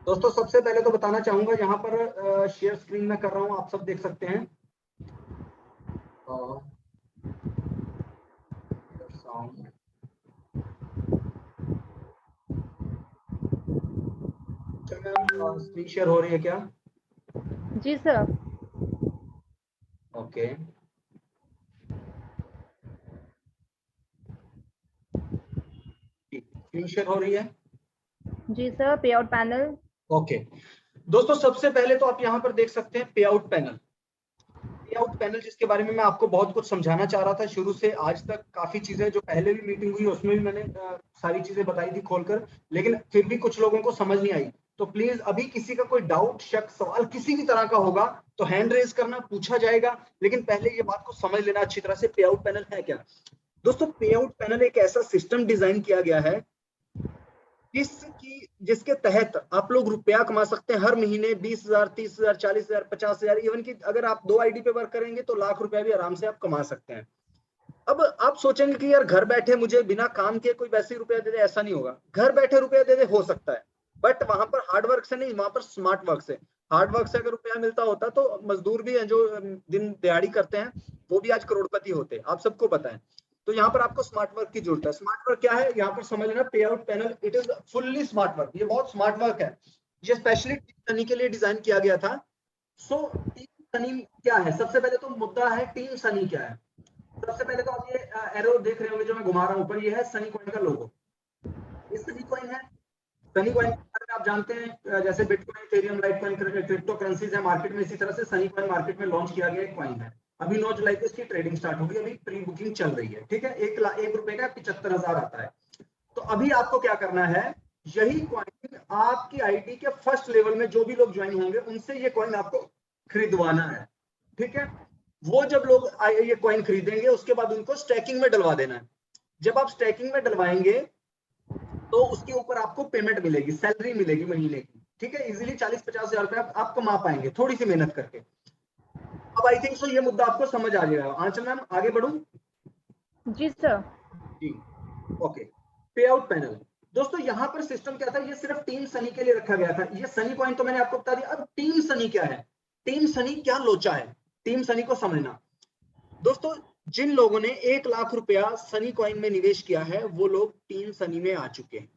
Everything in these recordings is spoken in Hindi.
दोस्तों सबसे पहले तो बताना चाहूंगा, यहाँ पर शेयर स्क्रीन में कर रहा हूँ, आप सब देख सकते हैं। स्क्रीन शेयर हो रही है क्या? जी सर। ओके, स्क्रीन शेयर हो रही है? जी सर, पे आउट पैनल। ओके दोस्तों, सबसे पहले तो आप यहाँ पर देख सकते हैं पे आउट पैनल। पे आउट पैनल जिसके बारे में मैं आपको बहुत कुछ समझाना चाह रहा था शुरू से आज तक, काफी चीजें जो पहले भी मीटिंग हुई उसमें भी मैंने सारी चीजें बताई थी खोलकर, लेकिन फिर भी कुछ लोगों को समझ नहीं आई। तो प्लीज अभी किसी का कोई डाउट, शक, सवाल किसी भी तरह का होगा तो हैंड रेज करना, पूछा जाएगा। लेकिन पहले ये बात को समझ लेना अच्छी तरह से, पे आउट पैनल है क्या। दोस्तों पे आउट पैनल एक ऐसा सिस्टम डिजाइन किया गया है जिसके तहत आप लोग रुपया कमा सकते हैं हर महीने 20,000, 30,000, 40,000, 50,000, इवन की अगर आप 2 आईडी पे वर्क करेंगे तो लाख रुपया भी आराम से आप कमा सकते हैं। अब आप सोचेंगे कि यार घर बैठे मुझे बिना काम के कोई वैसे रुपया दे दे, ऐसा नहीं होगा। घर बैठे रुपया दे दे हो सकता है, बट वहां पर हार्ड वर्क से नहीं, वहां पर स्मार्ट वर्क से। हार्ड वर्क से अगर रुपया मिलता होता तो मजदूर भी हैं जो दिन दिहाड़ी करते हैं, वो भी आज करोड़पति होते, आप सबको पता है। तो यहाँ पर आपको स्मार्ट वर्क की जरूरत है। स्मार्ट वर्क क्या है, यहाँ पर समझ लेना, पे out panel it is fully smart work. ये बहुत स्मार्ट वर्क है, ये स्पेशली टीम सनी के लिए डिजाइन किया गया था। सो टीम सनी क्या है, सबसे पहले तो मुद्दा है टीम सनी क्या है। सबसे पहले तो आप ये एरो देख रहे होंगे जो मैं घुमा रहा हूं ऊपर, ये है सनी कॉइन का लोगो। ये सनी कॉइन है। सनी कॉइन के बारे में आप जानते हैं, जैसे bitcoin, Ethereum, Litecoin crypto currencies है मार्केट में, इसी तरह से सनी कॉइन मार्केट में लॉन्च किया गया एक कॉइन है। अभी 9 जुलाई को इसकी ट्रेडिंग स्टार्ट होगी, अभी प्री बुकिंग चल रही है। ठीक है, एक रुपए का 75,000 आता है। तो अभी आपको क्या करना है, यही कॉइन आपकी आईडी के फर्स्ट लेवल में जो भी लोग ज्वाइन होंगे उनसे ये कॉइन आपको खरीदवाना है। ठीक है, वो जब लोग ये कॉइन खरीदेंगे उसके बाद उनको स्टैकिंग में डलवा देना है। जब आप स्टैकिंग में डलवाएंगे तो उसके ऊपर आपको पेमेंट मिलेगी, सैलरी मिलेगी महीने की। ठीक है, इजीली 40-50,000 रुपए आप कमा पाएंगे थोड़ी सी मेहनत करके। अब आई थिंक सो ये मुद्दा आपको समझ आ जाएगा। आंचल मैम आगे बढ़ू? जी सर। जी ओके। पे आउट पैनल दोस्तों, यहाँ पर सिस्टम क्या था, ये सिर्फ टीम सनी के लिए रखा गया था। ये सनी कॉइन तो मैंने आपको बता दिया। अब टीम सनी क्या है, टीम सनी क्या लोचा है, टीम सनी को समझना। दोस्तों जिन लोगों ने 1 लाख रुपया सनी कॉइन में निवेश किया है वो लोग टीम सनी में आ चुके हैं।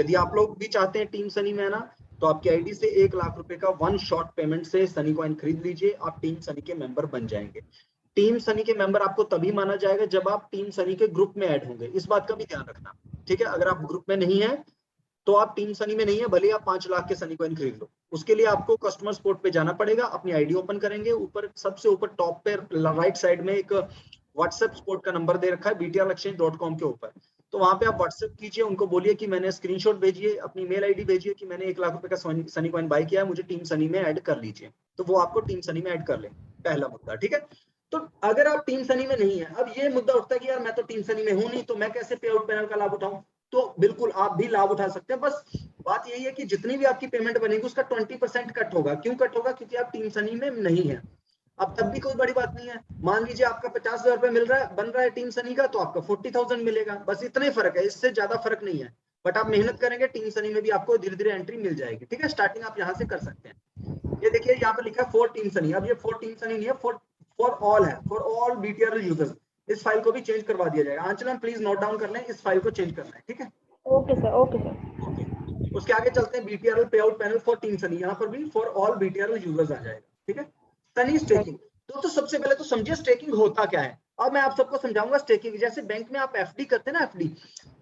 यदि आप लोग भी चाहते हैं टीम सनी में आना तो आपकी आईडी से 1 लाख रुपए का वन शॉट पेमेंट से सनी कॉइन खरीद लीजिए, आप टीम सनी के मेंबर बन जाएंगे। टीम सनी के मेंबर आपको तभी माना जाएगा जब आप टीम सनी के ग्रुप में ऐड होंगे, इस बात का भी ध्यान रखना। ठीक है, अगर आप ग्रुप में नहीं है तो आप टीम सनी में नहीं है, भले आप 5 लाख के सनी कॉइन खरीद लो। उसके लिए आपको कस्टमर सपोर्ट पे जाना पड़ेगा, अपनी आईडी ओपन करेंगे, ऊपर सबसे ऊपर टॉप पे राइट साइड में एक व्हाट्सएप सपोर्ट का नंबर दे रखा है btrexchange.com के ऊपर। तो वहां पे आप व्हाट्सएप कीजिए, उनको बोलिए कि मैंने स्क्रीनशॉट भेजिए, अपनी मेल आईडी भेजिए कि मैंने 1 लाख रुपए का सनी कॉइन बाय किया है, मुझे टीम सनी में ऐड कर लीजिए। तो वो आपको टीम सनी में ऐड कर ले, पहला मुद्दा। ठीक है, तो अगर आप टीम सनी में नहीं है, अब ये मुद्दा उठता है कि यार मैं तो टीम सनी में हूं नहीं, तो मैं कैसे पे आउट पैनल का लाभ उठाऊं। तो बिल्कुल आप भी लाभ उठा सकते हैं, बस बात यही है कि जितनी भी आपकी पेमेंट बनेगी उसका 20% कट होगा। क्यों कट होगा, क्योंकि आप टीम सनी में नहीं है। अब तब भी कोई बड़ी बात नहीं है, मान लीजिए आपका 50,000 रुपए मिल रहा है, बन रहा है टीम सनी का, तो आपका 40,000 मिलेगा, बस इतना ही फर्क है, इससे ज्यादा फर्क नहीं है। बट आप मेहनत करेंगे टीम सनी में भी आपको धीरे धीरे एंट्री मिल जाएगी। ठीक है, स्टार्टिंग आप यहाँ से कर सकते हैं। ये देखिए यहाँ पर लिखा है फॉर टीम सनी, अब ये फॉर टीम सनी नहीं है, फॉर फॉर ऑल है, फॉर ऑल बीटीआरएल यूजर्स। इस फाइल को भी चेंज करवा दिया जाएगा। आंचल प्लीज नोट डाउन कर लें, इस फाइल को चेंज करना है। ठीक है, okay sir, okay sir. Okay. उसके आगे चलते हैं, बीटीआरएल पे out panel for team Sunny, यहाँ पर भी फॉर ऑल बीटीआरएल यूजर्स आ जाएगा। ठीक है, सनी स्टेकिंग। दोस्तों सबसे पहले तो समझिए स्टेकिंग होता क्या है। अब मैं आप सबको समझाऊंगा स्टेकिंग। जैसे बैंक में आप एफडी करते हैं ना, एफडी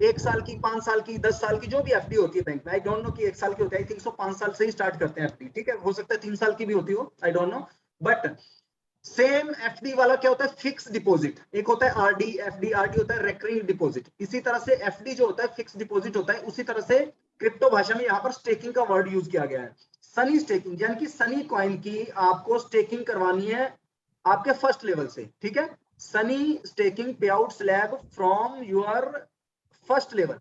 1 साल की, 5 साल की, 10 साल की, जो भी एफडी होती है बैंक में, आई डोंट नो कि 1 साल की होती है, आई थिंक सो 5 साल से ही स्टार्ट करते हैं एफडी। ठीक है, हो सकता है 3 साल की भी होती हो, I don't know. But same FD वाला क्या होता है, फिक्स डिपॉजिट। एक होता है आरडी, एफडी, आरडी होता है रेकरिंग डिपॉजिट। इसी तरह से एफडी जो होता है फिक्स डिपॉजिट होता है। उसी तरह से क्रिप्टो भाषा में यहाँ पर स्टेकिंग का वर्ड यूज किया गया है, सनी स्टेकिंग, यानी कि सनी कॉइन की आपको स्टेकिंग करवानी है आपके फर्स्ट लेवल से। ठीक है, सनी स्टेकिंग पे out slab from your first level.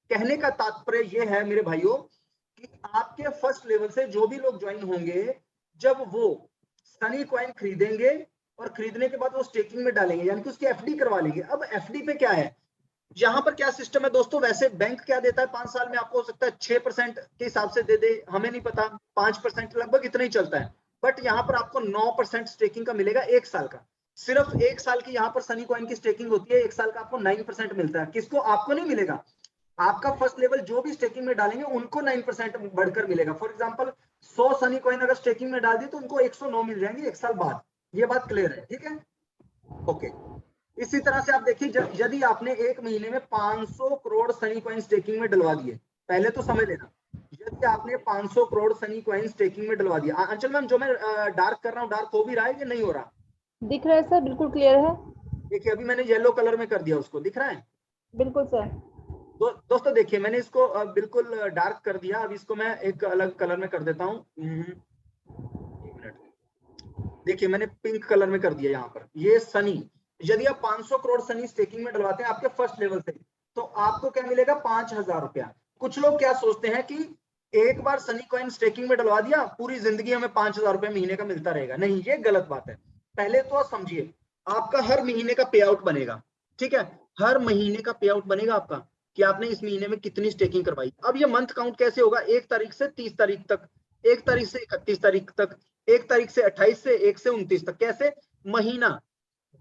कहने का तात्पर्य यह है मेरे भाइयों कि आपके फर्स्ट लेवल से जो भी लोग ज्वाइन होंगे, जब वो सनी कॉइन खरीदेंगे और खरीदने के बाद वो स्टेकिंग में डालेंगे, यानी कि उसकी एफडी करवा लेंगे। अब एफडी पे क्या है, यहाँ पर क्या सिस्टम है दोस्तों, वैसे बैंक क्या देता है 5 साल में आपको, हो सकता है 6% के हिसाब से दे दे, हमें नहीं पता, 5% लगभग इतना ही चलता है। बट यहाँ पर आपको 9% स्टेकिंग का मिलेगा 1 साल का। सिर्फ 1 साल की यहाँ पर सनी कॉइन की स्टेकिंग होती है, 1 साल का आपको 9% मिलता है। किसको? आपको नहीं मिलेगा, आपका फर्स्ट लेवल जो भी स्टेकिंग में डालेंगे उनको 9% बढ़कर मिलेगा। फॉर एग्जाम्पल 100 सनी कॉइन अगर स्टेकिंग में डाल दी तो उनको 109 मिल जाएंगे 1 साल बाद। ये बात क्लियर है, ठीक है? ओके। इसी तरह से आप देखिए, यदि आपने एक महीने में 500 करोड़ सनी कॉइन स्टेकिंग में डलवा दिए, पहले तो समझ लेना, यदि आपने 500 करोड़ सनी कॉइन स्टेकिंग में डलवा दिया, अंचल मैम जो मैं डार्क कर रहा हूँ, डार्क हो भी रहा है कि नहीं हो रहा? दिख रहा है सर, बिल्कुल क्लियर है। देखिए अभी मैंने येलो कलर में कर दिया उसको, दिख रहा है? बिल्कुल सर। दोस्तों देखिए मैंने इसको बिल्कुल डार्क कर दिया। अब इसको मैं एक अलग कलर में कर देता हूँ। एक मिनट, देखिए मैंने पिंक कलर में कर दिया यहाँ पर। ये सनी, यदि आप 500 करोड़ सनी स्टेकिंग में डलवाते हैं आपके फर्स्ट लेवल से, तो आपको क्या मिलेगा? 5,000 रुपया। कुछ लोग क्या सोचते हैं कि एक बार सनी कॉइन स्टेकिंग में डलवा दिया, पूरी जिंदगी हमें 5,000 रुपये महीने का मिलता रहेगा। नहीं, ये गलत बात है। पहले तो आप समझिए, आपका हर महीने का पे आउट बनेगा, ठीक है? हर महीने का पे आउट बनेगा आपका कि आपने इस महीने में कितनी स्टेकिंग करवाई। अब ये मंथ काउंट कैसे होगा? 1 तारीख से 30 तारीख तक, 1 तारीख से 31 तारीख तक, 1 तारीख से 28 से 1 से 29 तक। कैसे? महीना,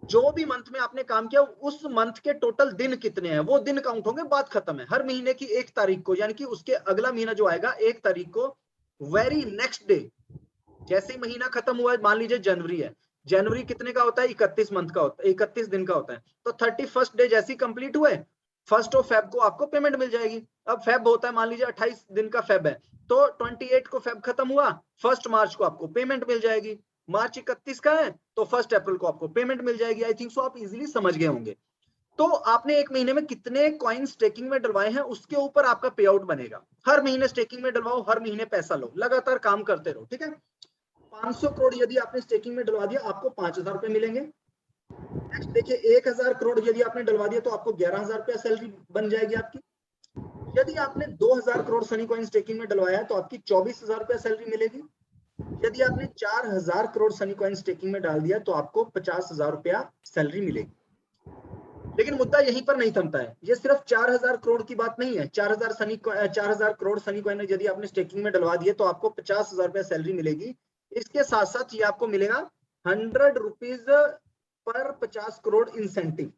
जो भी मंथ में आपने काम किया उस मंथ के टोटल दिन कितने हैं वो दिन काउंट होंगे, बात खत्म है। हर महीने की 1 तारीख को, यानी कि उसके अगला महीना जो आएगा 1 तारीख को, वेरी नेक्स्ट डे, जैसे ही महीना खत्म हुआ, मान लीजिए जनवरी है, जनवरी कितने का होता है? 31 मंथ का होता है, 31 दिन का होता है। तो 31st डे जैसे ही कंप्लीट हुए, 1st ऑफ फेब को आपको पेमेंट मिल जाएगी। अब फेब होता है, मान लीजिए 28 दिन का फेब है, तो 28 को फेब खत्म हुआ, 1 मार्च को आपको पेमेंट मिल जाएगी। मार्च 31 का है तो 1 अप्रैल को आपको पेमेंट मिल जाएगी। आई थिंक सो आप इजीली समझ गए होंगे। तो आपने एक महीने में कितने कॉइन स्टेकिंग में डलवाए हैं उसके ऊपर आपका पे आउट बनेगा। हर महीने स्टेकिंग में डलवाओ, हर महीने पैसा लो, लगातार काम करते रहो, ठीक है? 500 करोड़ यदि आपने स्टेकिंग में डलवा दिया, आपको 5,000 रुपए मिलेंगे। नेक्स्ट देखिए, 1,000 करोड़ यदि आपने डलवा दिया तो आपको 11,000 रुपया सैलरी बन जाएगी आपकी। यदि आपने 2,000 करोड़ सनी कॉइन स्टेकिंग में डलवाया है तो आपकी 24,000 रुपया सैलरी मिलेगी। यदि आपने 4,000 करोड़ सनी कॉइन स्टेकिंग में डाल दिया तो आपको 50,000 रुपया सैलरी मिलेगी। लेकिन मुद्दा यहीं पर नहीं थमता है, ये सिर्फ 4,000 करोड़ की बात नहीं है। 4,000 करोड़ सनी कॉइन यदि आपने स्टेकिंग में डलवा दिए तो आपको 50,000 रुपया सैलरी मिलेगी। इसके साथ साथ ये आपको मिलेगा 100 रुपीज पर 50 करोड़ इंसेंटिव,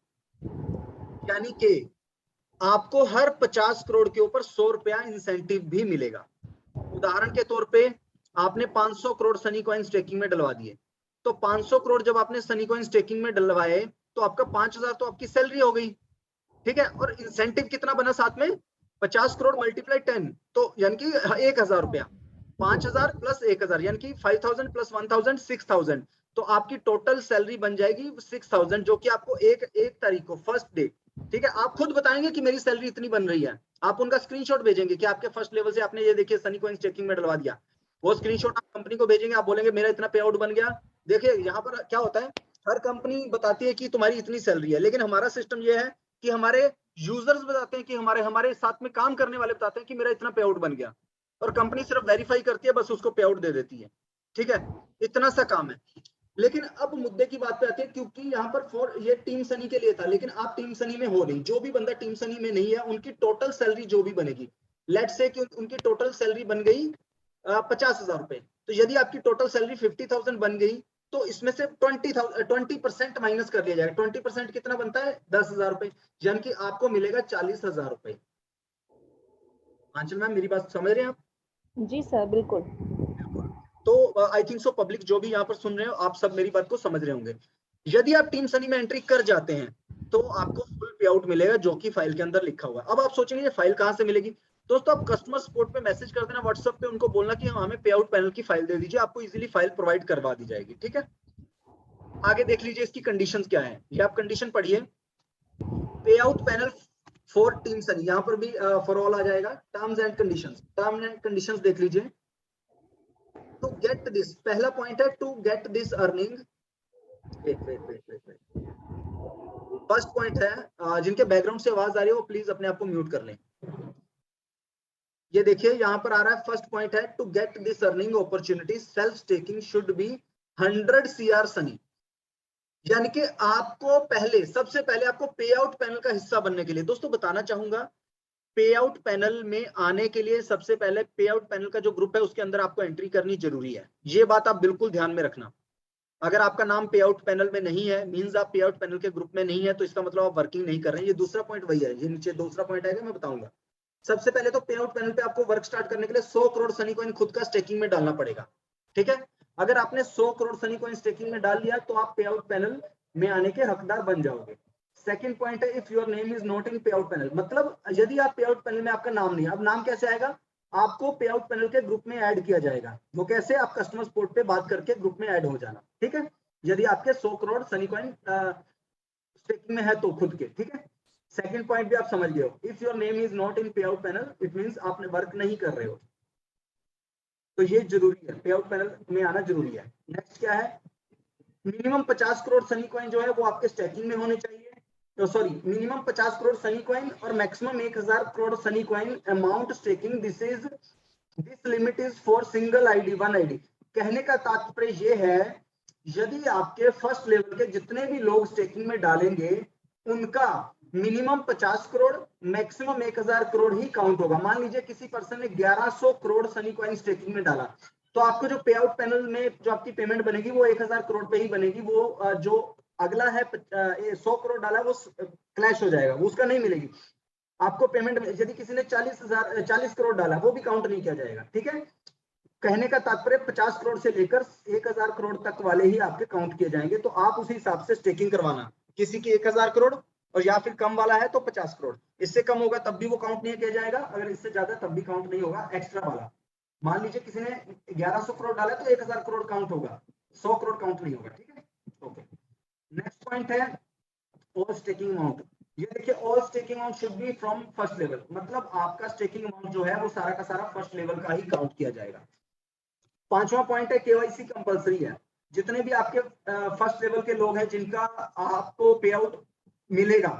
यानी कि आपको हर 50 करोड़ के ऊपर 100 रुपया इंसेंटिव भी मिलेगा। उदाहरण के तौर पे आपने 500 करोड़ सनी कॉइन स्टेकिंग में डलवा दिए, तो 500 करोड़ जब आपने सनी कॉइन स्टेकिंग में डलवाए तो आपका 5,000 तो आपकी सैलरी हो गई, ठीक है? और इंसेंटिव कितना बना साथ में? 50 करोड़ मल्टीप्लाई 10, तो यानी कि 1,000 रुपया। 5,000 प्लस 1,000 यानी कि 5,000 प्लस 1,000 6,000, तो आपकी टोटल सैलरी बन जाएगी 6,000, जो कि आपको एक तारीख को, फर्स्ट डे, ठीक है? आप खुद बताएंगे कि मेरी सैलरी इतनी बन रही है, आप उनका स्क्रीनशॉट भेजेंगे कि आपके फर्स्ट लेवल से आपने ये देखिए सनी कॉइन स्टेकिंग में डलवा दिया। वो स्क्रीनशॉट आप कंपनी को भेजेंगे, आप बोलेंगे मेरा इतना पे आउट बन गया। देखिए यहाँ पर क्या होता है, हर कंपनी बताती है कि तुम्हारी इतनी सैलरी है, लेकिन हमारा सिस्टम ये है कि हमारे यूजर्स बताते हैं कि हमारे साथ में काम करने वाले बताते हैं कि मेरा इतना पे आउट बन गया, और कंपनी सिर्फ वेरीफाई करती है, बस उसको पे आउट दे देती है, ठीक है? इतना सा काम है। लेकिन अब मुद्दे की बात पे आती है, क्योंकि यहाँ पर ये टीम सनी के लिए था, लेकिन आप टीम सनी में हो नहीं। जो भी बंदा टीम सनी में नहीं है उनकी टोटल सैलरी जो भी बनेगी, लेट्स से कि उनकी टोटल सैलरी बन गई 50,000 रुपए, तो यदि आपकी टोटल सैलरी 50,000 बन गई तो इसमें से 20% माइनस कर लिया जाएगा। 20% कितना बनता है? 10,000 रुपए, यानी कि आपको मिलेगा 40,000 रुपए। आंचल मैम मेरी बात समझ रहे हैं आप? जी सर, बिल्कुल। बिल्कुल। तो आई थिंक सो पब्लिक जो भी यहाँ पर सुन रहे हो, आप सब मेरी बात को समझ रहे होंगे। यदि आप टीम सनी में एंट्री कर जाते हैं तो आपको फुल पे आउट मिलेगा, जो कि फाइल के अंदर लिखा हुआ है। अब आप सोचेंगे ये फाइल कहाँ से मिलेगी? दोस्तों आप कस्टमर सपोर्ट पे मैसेज कर देना व्हाट्सएप पे, उनको बोलना कि हमें पे आउट पैनल की फाइल दे दीजिए, आपको इजीली फाइल प्रोवाइड करवा दी जाएगी, ठीक है? आगे देख लीजिए इसकी कंडीशंस क्या है, ये आप कंडीशन पढ़िए। Pay out panel for team Sunny, यहाँ पर भी फॉर ऑल आ जाएगा। Terms and conditions, terms and conditions देख लीजिए। टू गेट दिस, पहला पॉइंट है to get this earning. Wait, first point है, जिनके बैकग्राउंड से आवाज आ रही है वो प्लीज अपने आप को म्यूट कर लें। ये देखिए यहाँ पर आ रहा है, फर्स्ट पॉइंट है to get this earning opportunity self staking should be 100 CR Sunny. यानी कि आपको पहले, सबसे पहले आपको पे आउट पैनल का हिस्सा बनने के लिए, दोस्तों बताना चाहूंगा, पे आउट पैनल में आने के लिए सबसे पहले पे आउट पैनल का जो ग्रुप है उसके अंदर आपको एंट्री करनी जरूरी है। ये बात आप बिल्कुल ध्यान में रखना। अगर आपका नाम पे आउट पैनल में नहीं है, मींस आप पे आउट पैनल के ग्रुप में नहीं है, तो इसका मतलब आप वर्किंग नहीं कर रहे हैं। ये दूसरा पॉइंट वही है, ये नीचे दूसरा पॉइंट आएगा, मैं बताऊंगा। सबसे पहले तो पे आउट पैनल पे आपको वर्क स्टार्ट करने के लिए 100 करोड़ सनी कॉइन खुद का स्टेकिंग में डालना पड़ेगा। ठीक है, अगर आपने 100 करोड़ सनी कॉइन स्टेकिंग में डाल लिया तो आप पे आउट पैनल में आने के हकदार बन जाओगे। सेकंड पॉइंट है, if your name is not in पे आउट पैनल, मतलब यदि आप पे आउट पैनल में आपका नाम नहीं है, अब नाम कैसे आएगा, आपको पे आउट पैनल के ग्रुप में ऐड किया जाएगा। वो कैसे, आप कस्टमर सपोर्ट पे बात करके ग्रुप में ऐड हो जाना। ठीक है, यदि आपके 100 करोड़ सनी कॉइन स्टेकिंग में है तो खुद के। ठीक है, सेकंड पॉइंट भी आप समझ गए हो, if your name is not in पे आउट पैनल इट मींस आपने वर्क नहीं कर रहे हो, तो ये जरूरी है, पे आउट पैनल में आना जरूरी है। नेक्स्ट क्या है, मिनिमम 50 करोड़ सनी कॉइन जो है वो आपके स्टेकिंग में होने चाहिए। तो sorry, minimum 50 crore sunny coin और maximum 1000 crore sunny coin amount staking, this limit is for single ID, one ID. कहने का तात्पर्य ये है, यदि आपके फर्स्ट लेवल के जितने भी लोग स्टेकिंग में डालेंगे उनका मिनिमम 50 करोड़, मैक्सिमम 1000 करोड़ ही काउंट होगा। मान लीजिए किसी पर्सन ने 1100 करोड़ सनी कॉइन स्टेकिंग में डाला, तो आपको जो पे आउट पैनल में जो आपकी पेमेंट बनेगी वो 1000 करोड़ पे ही बनेगी। वो जो अगला है 100 करोड़ डाला वो क्लैश हो जाएगा, वो उसका नहीं मिलेगी आपको पेमेंट। यदि किसी ने 40 करोड़ डाला वो भी काउंट नहीं किया जाएगा। ठीक है, कहने का तात्पर्य 50 करोड़ से लेकर 1000 करोड़ तक वाले ही आपके काउंट किए जाएंगे। तो आप उसी हिसाब से स्टेकिंग करवाना, किसी की 1000 करोड़ और या फिर कम वाला है तो 50 करोड़, इससे कम होगा तब भी वो काउंट नहीं किया जाएगा, अगर इससे ज्यादा तब भी काउंट नहीं होगा, एक्स्ट्रा वाला। मान लीजिए किसी ने 1100 करोड़ डाला तो 1000 करोड़ काउंट होगा, 100 करोड़ काउंट नहीं होगा। ठीक है, ओके। नेक्स्ट पॉइंट है ऑल स्टेकिंग अमाउंट। ये देखिए, all staking amount should be from first level, मतलब आपका स्टेकिंग अमाउंट जो है वो सारा का सारा फर्स्ट लेवल का ही काउंट किया जाएगा। पांचवा पॉइंट है, केवाईसी कंपलसरी है। जितने भी आपके फर्स्ट लेवल के लोग हैं जिनका आपको पे आउट मिलेगा,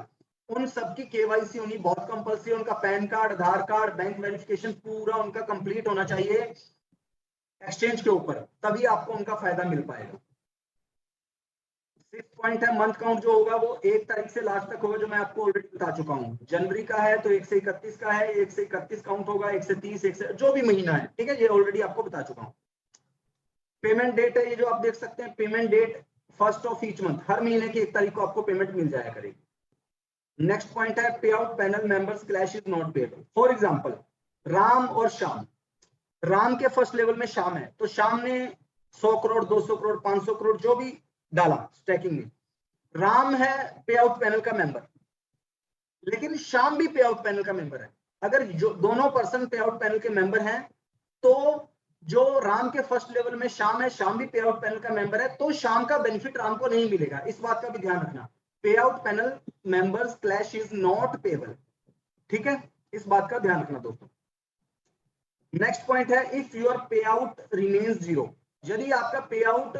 उन सबकी केवाईसी होनी बहुत कंपलसरी है। उनका पैन कार्ड, आधार कार्ड, बैंक वेरिफिकेशन पूरा उनका कंप्लीट होना चाहिए एक्सचेंज के ऊपर, तभी आपको उनका फायदा मिल पाएगा। सिक्स पॉइंट है, मंथ काउंट जो होगा वो 1 तारीख से लास्ट तक होगा, जो मैं आपको ऑलरेडी बता चुका हूँ। जनवरी का है तो 1 से 31 का है, 1 से 31 काउंट होगा, 1 से 30, 1 से जो भी महीना है। ठीक है, ये ऑलरेडी आपको बता चुका हूँ। पेमेंट डेट है, ये जो आप देख सकते हैं, payment date first of each month, हर महीने की 1 तारीख को आपको पेमेंट मिल जाया करेगी। नेक्स्ट पॉइंट है, पे out panel members clash is not paid. For example, Ram और श्याम, राम के फर्स्ट लेवल में श्याम है, तो श्याम ने 100 करोड़, 200 करोड़, 500 करोड़ जो भी डाला स्टैकिंग में, राम है पे आउट पैनल का मेंबर, लेकिन श्याम भी पे आउट पैनल का मेंबर है। अगर जो दोनों पर्सन पे आउट पैनल के मेंबर हैं, तो जो राम के फर्स्ट लेवल में श्याम है, श्याम भी पे आउट पैनल का मेंबर है, तो श्याम का बेनिफिट राम को नहीं मिलेगा। इस बात का भी ध्यान रखना, पे out panel members clash is not payable. ठीक है, इस बात का ध्यान रखना दोस्तों। नेक्स्ट पॉइंट है, इफ योर पे आउट रिमेन्स जीरो, यदि आपका पे आउट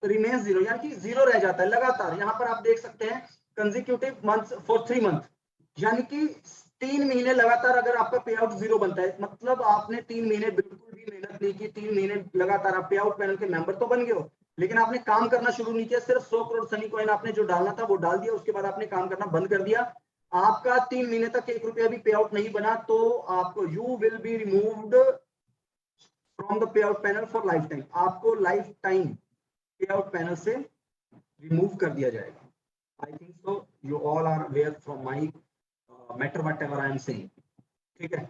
रिमेन्स जीरो यानी कि जीरो रह जाता है लगातार, यहां पर आप देख सकते हैं कंसेक्यूटिव मंथ्स फॉर 3 मंथ, यानी कि 3 महीने लगातार अगर आपका पे आउट जीरो बनता है, मतलब आपने 3 महीने बिल्कुल भी मेहनत नहीं की, 3 महीने लगातार आप पे आउट पैनल के मेंबर तो बन गए हो, लेकिन आपने काम करना शुरू नहीं किया, सिर्फ 100 करोड़ सनी कॉइन आपने जो डालना था वो डाल दिया, उसके बाद आपने काम करना बंद कर दिया, आपका 3 महीने तक 1 रुपया भी पे आउट नहीं बना, तो आपको you will be removed from the pay out panel for life time, आपको लाइफ टाइम पे आउट पैनल से रिमूव कर दिया जाएगा। I think so you all are aware from my matter whatever I am saying. ठीक है,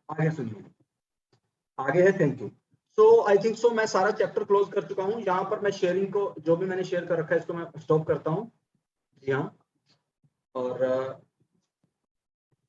आगे सुनिए, आगे है thank you. So I think so मैं सारा चैप्टर क्लोज कर चुका हूँ। यहाँ पर मैं शेयरिंग को जो भी मैंने शेयर कर रखा है इसको मैं स्टॉप करता हूँ। जी हाँ, और